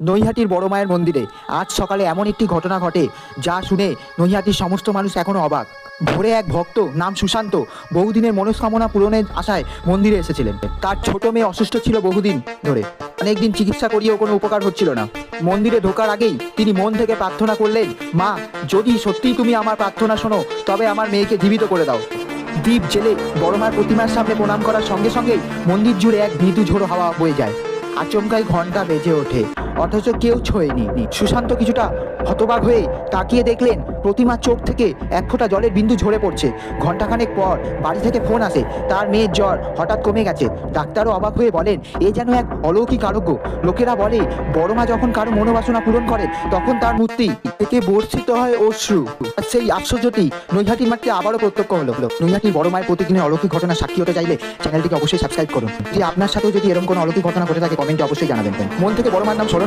নৈহাটির বড় মায়ের মন্দিরে আজ সকালে এমন একটি ঘটনা ঘটে যা শুনে নৈহাটির সমস্ত মানুষ এখনো অবাক। ভোরে এক ভক্ত নাম সুশান্ত বহুদিনের মনস্কামনা পূরণের আশায় মন্দিরে এসেছিলেন। তার ছোট মেয়ে অসুস্থ ছিল বহুদিন ধরে, অনেকদিন চিকিৎসা করিয়েও কোনো উপকার হচ্ছিল না। মন্দিরে ঢোকার আগেই তিনি মন থেকে প্রার্থনা করলেন, মা, যদি সত্যিই তুমি আমার প্রার্থনা শোনো তবে আমার মেয়েকে জীবিত করে দাও। দ্বীপ জেলে বড় মার প্রতিমার সামনে প্রণাম করার সঙ্গে সঙ্গেই মন্দির জুড়ে এক মৃদু ঝোড়ো হাওয়া বয়ে যায়। আচমকাই ঘন্টা বেজে ওঠে, অথচ কেউ ছোঁয়নি। সুশান্ত কিছুটা হতবাক হয়ে তাকিয়ে দেখলেন প্রতিমার চোখ থেকে এক ফোঁটা জলের বিন্দু ঝরে পড়ছে। ঘন্টাখানেক পর বাড়ি থেকে ফোন আসে, তার মেয়ের জ্বর হঠাৎ কমে গেছে। ডাক্তারও অবাক হয়ে বলেন, এ যেন এক অলৌকিক আরোগ্য। লোকেরা বলে বড় মা যখন কারো মনোবাসনা পূরণ করেন তখন তার মূর্তি থেকে বর্ষিত হয় অশ্রু। আর সেই আশ্চর্যটি নৈহাটির মাঠে আবারও প্রত্যক্ষ হলো। নৈহাটির বড় মায়ের প্রতিদিনের অলৌকিক ঘটনা সাক্ষী হতে চাইলে চ্যানেলটিকে অবশ্যই সাবস্ক্রাইব করুন। যে আপনার সাথেও যদি এরকম কোনো অলৌকিক ঘটনা ঘটে থাকে কমেন্টে অবশ্যই জানাবেন। মন থেকে বড় মার নাম স্মরণ